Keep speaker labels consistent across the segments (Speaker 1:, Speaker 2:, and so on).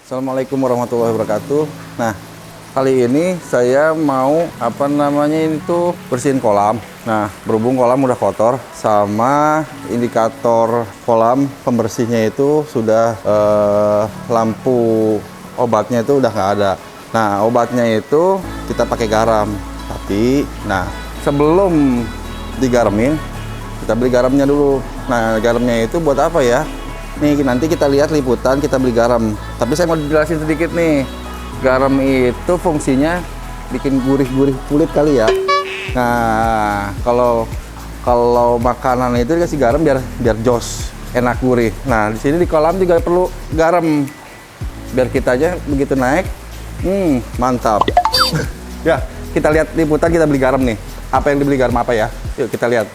Speaker 1: Assalamualaikum warahmatullahi wabarakatuh. Nah, kali ini saya mau bersihin kolam. Nah, berhubung kolam udah kotor sama indikator kolam pembersihnya itu sudah lampu obatnya itu udah nggak ada. Nah, obatnya itu kita pakai garam. Tapi, nah sebelum digaramin kita beli garamnya dulu. Nah, garamnya itu buat apa ya? Nih, nanti kita lihat liputan kita beli garam. Tapi saya mau dijelasin sedikit nih. Garam itu fungsinya bikin gurih-gurih kulit kali ya. Nah, kalau makanan itu dikasih garam biar jos, enak gurih. Nah, di sini di kolam juga perlu garam. Biar kita aja begitu naik, mantap. Ya, kita lihat liputan kita beli garam nih. Apa yang dibeli garam apa ya? Yuk kita lihat.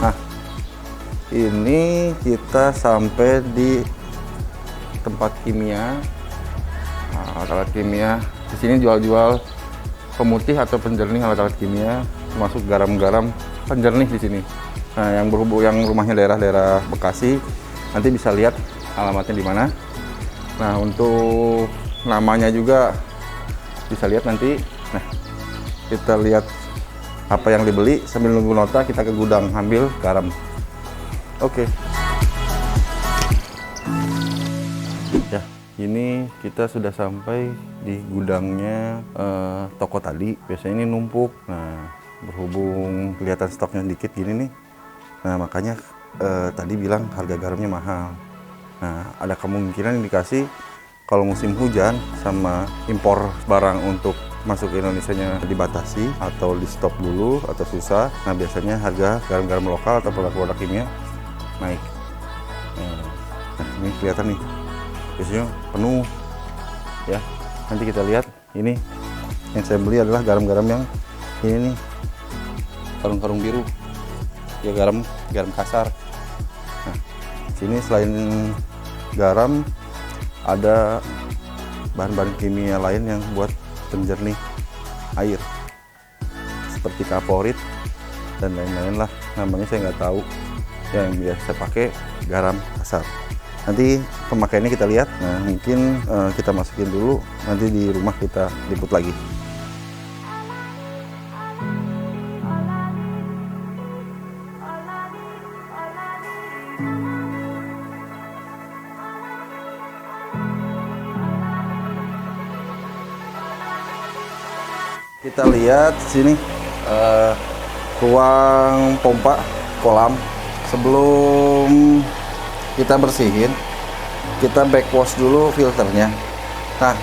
Speaker 1: Nah, ini kita sampai di tempat kimia. Nah, alat-alat kimia. Di sini jual-jual pemutih atau penjernih alat-alat kimia, termasuk garam-garam penjernih di sini. Nah, yang rumahnya daerah-daerah Bekasi, nanti bisa lihat alamatnya di mana. Nah, untuk namanya juga bisa lihat nanti. Nah, kita lihat apa yang dibeli sambil nunggu nota, kita ke gudang ambil garam. Oke. Ya, ini kita sudah sampai di gudangnya toko tadi. Biasanya ini numpuk. Nah, berhubung kelihatan stoknya dikit gini nih. Nah, makanya tadi bilang harga garamnya mahal. Nah, ada kemungkinan indikasi kalau musim hujan sama impor barang untuk masuk ke Indonesia-nya dibatasi atau di stop dulu atau susah. Nah, biasanya harga garam-garam lokal atau produk-produk kimia naik. Nah, ini kelihatan nih, biasanya penuh ya. Nanti kita lihat, ini yang saya beli adalah garam-garam yang ini nih, karung-karung biru ya, garam kasar. Nah, sini selain garam ada bahan-bahan kimia lain yang buat penjernih air seperti kaporit dan lain-lain lah, namanya saya nggak tahu. Yang biasa saya pakai garam kasar. Nanti pemakaiannya kita lihat. Nah, mungkin kita masukin dulu, nanti di rumah kita liput lagi. Kita lihat sini ruang pompa kolam. Sebelum kita bersihin, kita backwash dulu filternya. Nah,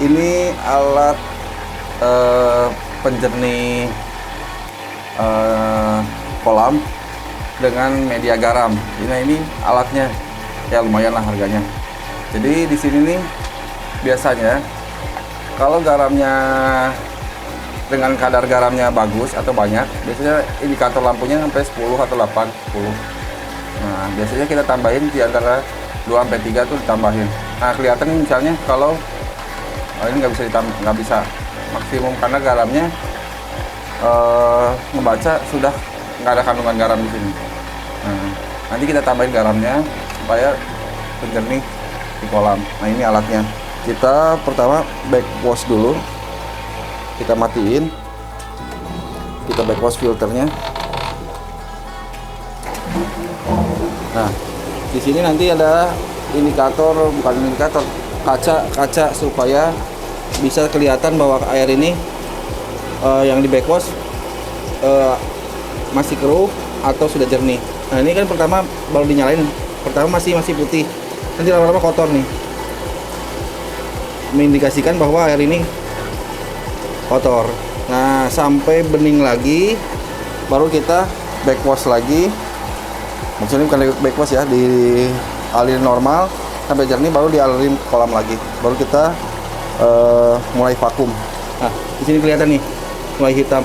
Speaker 1: ini alat penjernih kolam dengan media garam. Ini alatnya ya, lumayan lah harganya. Jadi di sini nih biasanya kalau garamnya dengan kadar garamnya bagus atau banyak, biasanya indikator lampunya sampai 10 atau 8, 10. Nah, biasanya kita tambahin di antara 2 sampai 3 tuh ditambahin. Nah, kelihatan nih misalnya kalau ini nggak bisa maksimum karena garamnya membaca sudah nggak ada kandungan garam di sini. Nah, nanti kita tambahin garamnya supaya penjernih di kolam. Nah, ini alatnya. Kita pertama backwash dulu. Kita matiin, kita backwash filternya. Nah, di sini nanti ada kaca supaya bisa kelihatan bahwa air ini yang di backwash masih keruh atau sudah jernih. Nah, ini kan pertama baru dinyalain, pertama masih putih, nanti lama-lama kotor nih, mengindikasikan bahwa air ini kotor. Nah, sampai bening lagi baru kita backwash lagi. Maksudnya bukan backwash ya, dialirin normal sampai jernih baru dialirin ke kolam lagi. Baru kita mulai vakum. Nah, di sini kelihatan nih mulai hitam.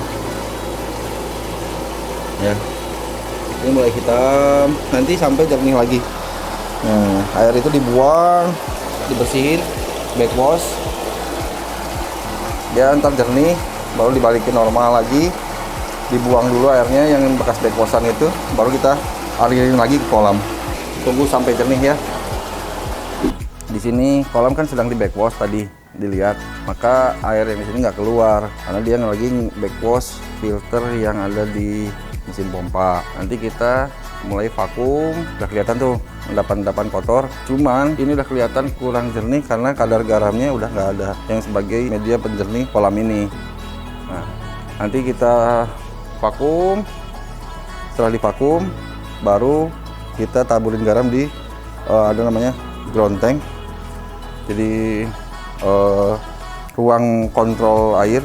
Speaker 1: Ya. Ini mulai hitam, nanti sampai jernih lagi. Nah, air itu dibuang, dibersihin, backwash. Dia ntar jernih, baru dibalikin normal lagi. Dibuang dulu airnya yang bekas backwashan itu, baru kita alirin lagi ke kolam. Tunggu sampai jernih ya. Di sini kolam kan sedang di backwash tadi, dilihat. Maka air yang di sini nggak keluar karena dia lagi backwash filter yang ada di mesin pompa. Nanti kita mulai vakum, udah kelihatan tuh endapan-endapan kotor. Cuman ini udah kelihatan kurang jernih karena kadar garamnya udah nggak ada yang sebagai media penjernih kolam ini. Nah, nanti kita vakum. Setelah divakum, baru kita taburin garam di ada namanya ground tank. Jadi ruang kontrol air.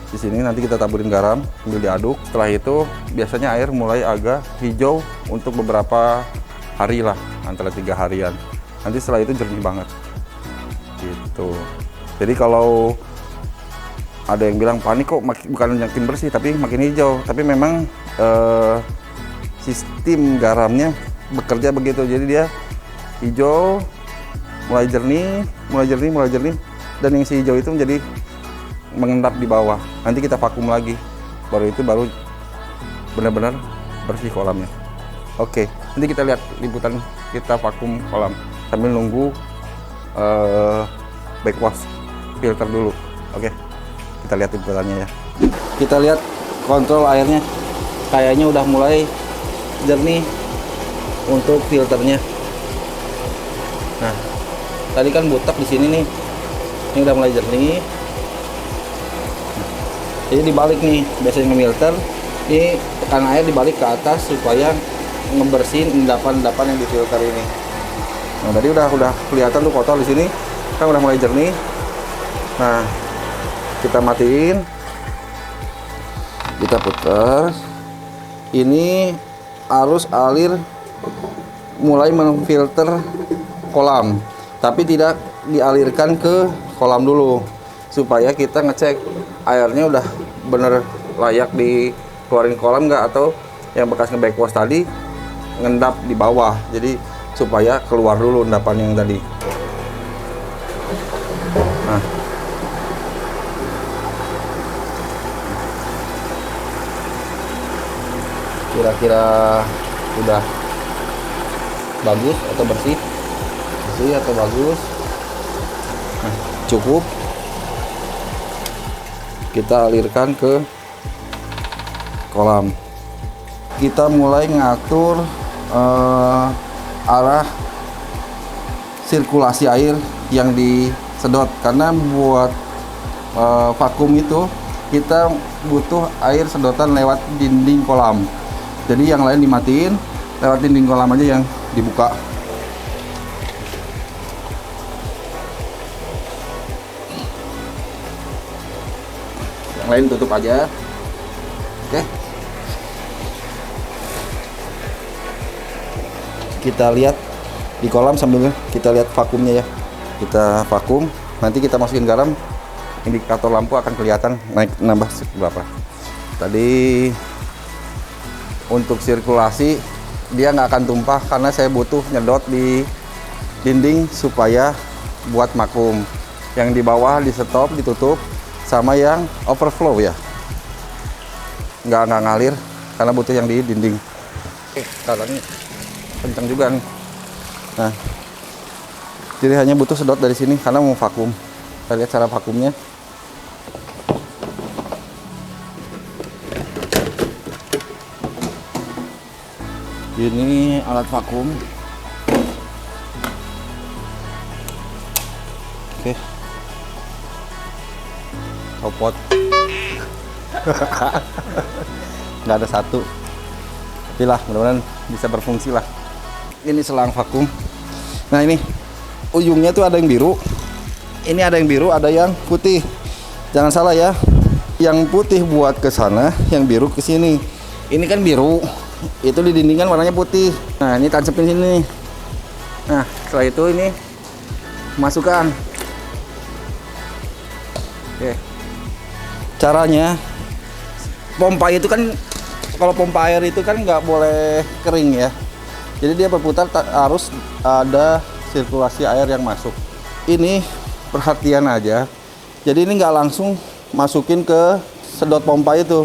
Speaker 1: Di sini nanti kita taburin garam sambil diaduk. Setelah itu biasanya air mulai agak hijau untuk beberapa hari lah, antara 3 harian. Nanti setelah itu jernih banget gitu. Jadi kalau ada yang bilang panik kok bukan makin bersih tapi makin hijau, tapi memang sistem garamnya bekerja begitu. Jadi dia hijau, mulai jernih, dan yang si hijau itu menjadi mengendap di bawah. Nanti kita vakum lagi, baru benar-benar bersih kolamnya. Oke, nanti kita lihat liputan kita vakum kolam sambil nunggu backwash filter dulu. Oke, kita lihat liputannya ya. Kita lihat kontrol airnya, kayaknya udah mulai jernih untuk filternya. Nah, tadi kan butek di sini nih, ini udah mulai jernih. Jadi dibalik nih, biasanya nge-filter, ini tekanan air dibalik ke atas supaya ngebersihin endapan-endapan yang difilter ini. Nah, tadi udah kelihatan tuh kotor di sini, kan udah mulai jernih. Nah, kita matiin, kita putar. Ini arus alir mulai memfilter kolam, tapi tidak dialirkan ke kolam dulu, supaya kita ngecek airnya udah bener layak dikeluarin kolam nggak, atau yang bekas nge-backwash tadi ngendap di bawah. Jadi supaya keluar dulu endapan yang tadi. Nah, kira-kira udah bagus atau bersih atau bagus. Nah, cukup. Kita alirkan ke kolam. Kita mulai ngatur arah sirkulasi air yang disedot, karena buat vakum itu kita butuh air sedotan lewat dinding kolam. Jadi yang lain dimatiin, lewat dinding kolam aja yang dibuka. Lain tutup aja. Oke, kita lihat di kolam sambil kita lihat vakumnya ya. Kita vakum, nanti kita masukin garam, indikator lampu akan kelihatan naik nambah berapa. Tadi untuk sirkulasi dia nggak akan tumpah karena saya butuh nyedot di dinding supaya buat vakum. Yang di bawah di stop, ditutup, sama yang overflow ya, nggak ngalir karena butuh yang di dinding. Sekarang kencang juga nih. Nah, jadi hanya butuh sedot dari sini karena mau vakum. Kita lihat cara vakumnya. Ini alat vakum. Oke. Copot. Nggak ada satu. Tapi lah, mudah-mudahan bisa berfungsi lah. Ini selang vakum. Nah, ini ujungnya tuh ada yang biru. Ini ada yang biru, ada yang putih. Jangan salah ya. Yang putih buat ke sana, yang biru ke sini. Ini kan biru. Itu di dindingan warnanya putih. Nah, ini tancepin sini. Nah, setelah itu ini masukkan. Oke. Caranya, pompa itu kan, kalau pompa air itu kan nggak boleh kering ya. Jadi dia berputar harus ada sirkulasi air yang masuk. Ini perhatian aja. Jadi ini nggak langsung masukin ke sedot pompa itu.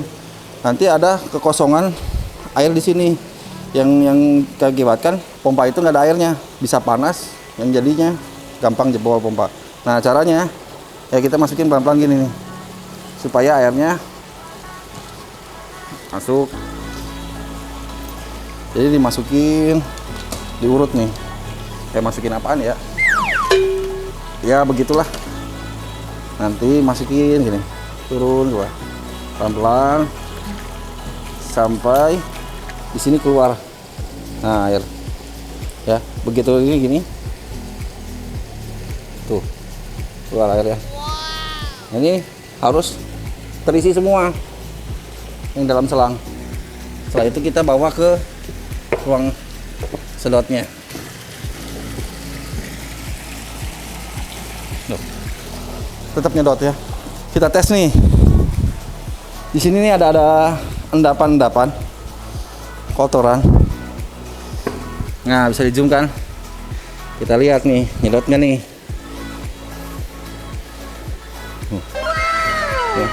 Speaker 1: Nanti ada kekosongan air di sini yang mengakibatkan pompa itu nggak ada airnya, bisa panas, yang jadinya gampang jebol pompa. Nah caranya ya kita masukin pelan-pelan gini nih, supaya airnya masuk. Jadi dimasukin, diurut nih. Kayak masukin apaan ya? Ya begitulah. Nanti masukin gini, turun gua pelan-pelan sampai di sini keluar. Nah air, ya begitu ini gini, tuh keluar air ya. Nah, ini harus terisi semua yang dalam selang. Setelah itu kita bawa ke ruang sedotnya. Tetap nyedot ya. Kita tes nih. Di sini nih ada endapan-endapan kotoran. Nah, bisa di zoom kan? Kita lihat nih, nyedot nggak nih? Ya.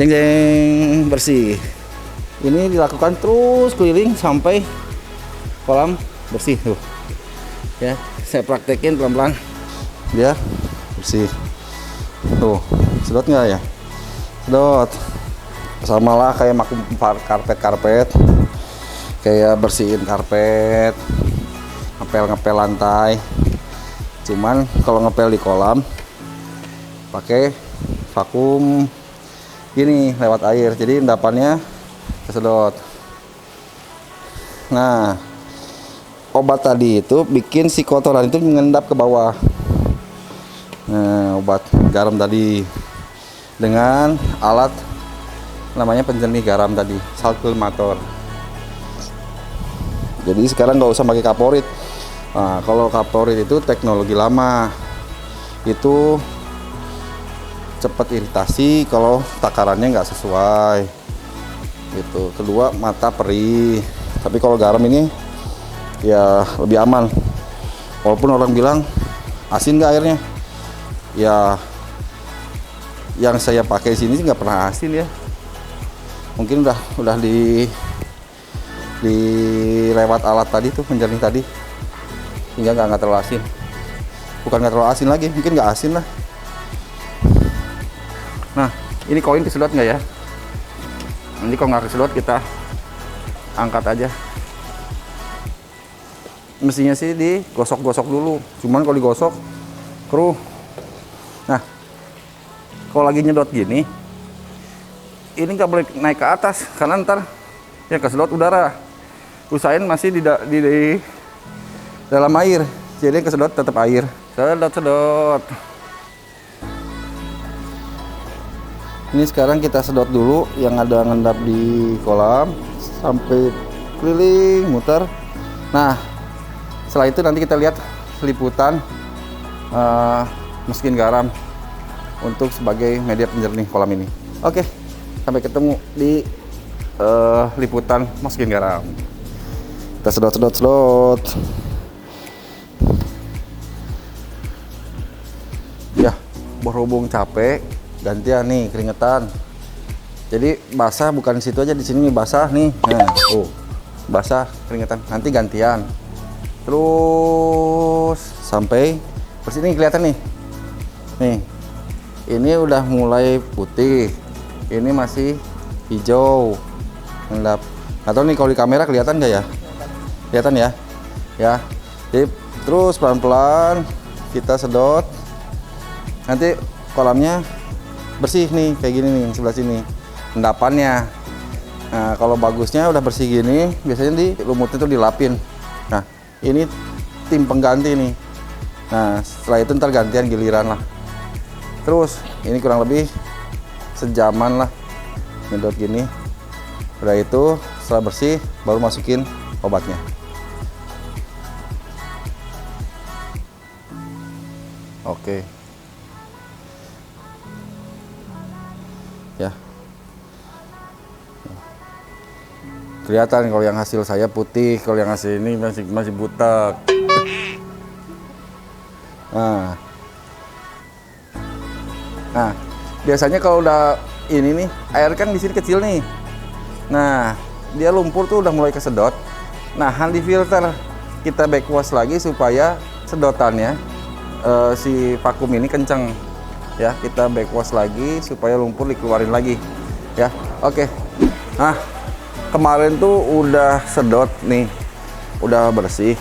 Speaker 1: Jeng jeng, bersih. Ini dilakukan terus keliling sampai kolam bersih tuh. Ya, saya praktekin pelan-pelan biar bersih. Tuh, sedot nggak ya? Sedot. Sama lah kayak makum karpet, kayak bersihin karpet, ngepel lantai. Cuman kalau ngepel di kolam pakai vakum gini lewat air, jadi endapannya kesedot. Nah, obat tadi itu bikin si kotoran itu mengendap ke bawah. Nah, obat garam tadi dengan alat namanya penjernih garam tadi, saltgulmator. Jadi sekarang nggak usah pakai kaporit. Nah, kalau kaporit itu teknologi lama, itu cepat iritasi kalau takarannya nggak sesuai gitu. Kedua, mata perih. Tapi kalau garam ini ya lebih aman. Walaupun orang bilang asin nggak airnya, ya yang saya pakai sini sih nggak pernah asin ya. Mungkin udah di lewat alat tadi tuh, penjernih tadi, hingga nggak terlalu asin. Bukan nggak terlalu asin lagi, mungkin nggak asin lah. Nah, ini koin kesedot nggak ya? Nanti kalau nggak kesedot kita angkat aja. Mestinya sih digosok-gosok dulu, cuman kalau digosok keruh. Nah, kalau lagi nyedot gini, ini nggak boleh naik ke atas karena ntar yang kesedot udara. Usahain masih di dalam air, jadi yang kesedot tetap air. Sedot. Ini sekarang kita sedot dulu yang ada ngendap di kolam sampai keliling muter. Nah, setelah itu nanti kita lihat liputan mesin garam untuk sebagai media penjernih kolam ini. Oke, sampai ketemu di liputan mesin garam. Kita sedot. Ya, berhubung capek, gantian nih keringetan. Jadi basah bukan di situ aja, di sini basah nih. Nah, basah keringetan. Nanti gantian. Terus sampai bersih nih, kelihatan nih. Nih. Ini udah mulai putih. Ini masih hijau. Ngendap. Atau nih kalau di kamera kelihatan nggak ya? Kelihatan ya? Ya. Jadi terus pelan-pelan kita sedot. Nanti kolamnya bersih nih, kayak gini nih sebelah sini. Endapannya. Nah, kalau bagusnya udah bersih gini, biasanya di lumutnya tuh dilapin. Nah, ini tim pengganti nih. Nah, setelah itu ntar gantian giliran lah. Terus ini kurang lebih sejaman lah nyedot gini. Udah itu setelah bersih baru masukin obatnya. Oke. Ya. Kelihatan kalau yang hasil saya putih, kalau yang hasil ini masih butek. Nah, biasanya kalau udah ini nih, air kan di sini kecil nih. Nah, dia lumpur tuh udah mulai kesedot. Nah, handi filter kita backwash lagi supaya sedotannya si vakum ini kenceng. Ya, kita backwash lagi supaya lumpur dikeluarin lagi. Ya, oke. Nah, kemarin tuh udah sedot nih, udah bersih.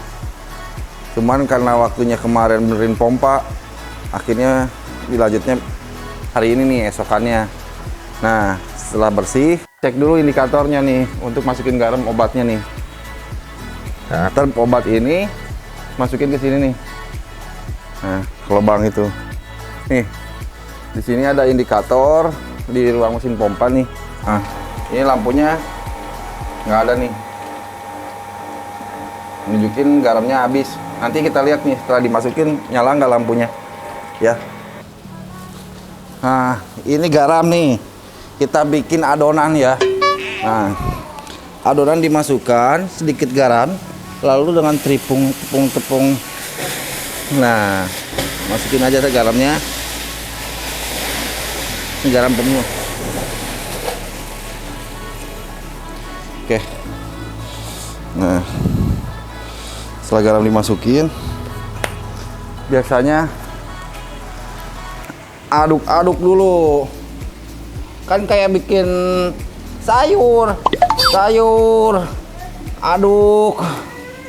Speaker 1: Cuman karena waktunya kemarin benerin pompa, akhirnya dilanjutnya hari ini nih, esokannya. Nah, setelah bersih, cek dulu indikatornya nih untuk masukin garam obatnya nih. Nah, ntar obat ini masukin ke sini nih. Nah, ke lubang itu. Nih, di sini ada indikator di ruang mesin pompa nih. Nah, ini lampunya nggak ada nih, nunjukin garamnya habis. Nanti kita lihat nih setelah dimasukin nyala nggak lampunya ya. Nah, ini garam nih, kita bikin adonan ya. Nah, adonan dimasukkan sedikit garam, lalu dengan tepung. Nah, masukin aja garamnya. Ini garam penuh. Oke. Nah, setelah garam dimasukin, biasanya aduk-aduk dulu. Kan kayak bikin sayur. Aduk.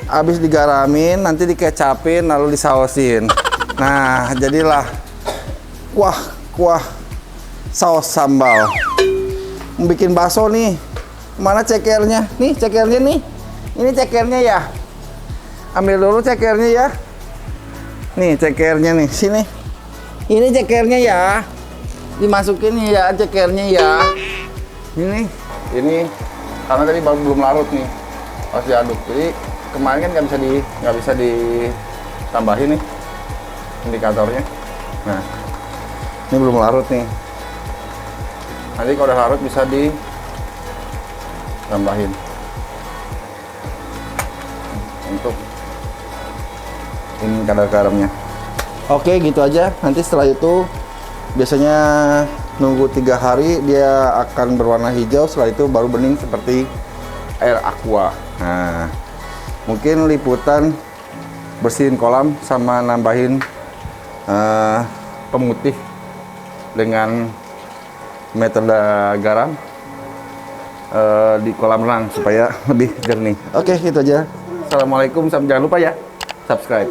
Speaker 1: Habis digaramin, nanti dikecapin, lalu disausin. Nah, jadilah kuah saus sambal. Mau bikin bakso nih. Mana cekernya? Nih cekernya nih. Ini cekernya ya. Ambil dulu cekernya ya. Nih cekernya nih, sini. Ini cekernya ya. Dimasukin ya cekernya ya. Ini karena tadi belum larut nih. Harus diaduk. Jadi kemarin kan nggak bisa ditambahin nih indikatornya. Nah, ini belum larut nih. Nanti kalau udah larut bisa ditambahin untuk ini kadar garamnya. Oke, gitu aja. Nanti setelah itu biasanya nunggu 3 hari dia akan berwarna hijau. Setelah itu baru bening seperti air aqua. Nah, mungkin liputan bersihin kolam sama nambahin pemutih dengan metode garam di kolam renang supaya lebih jernih. Oke, gitu aja. Assalamualaikum, jangan lupa ya subscribe.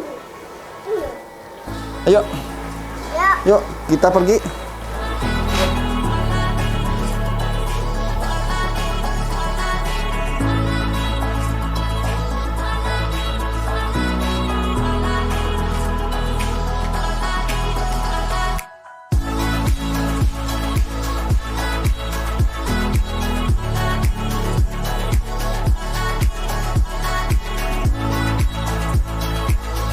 Speaker 1: Ayo, yuk kita pergi.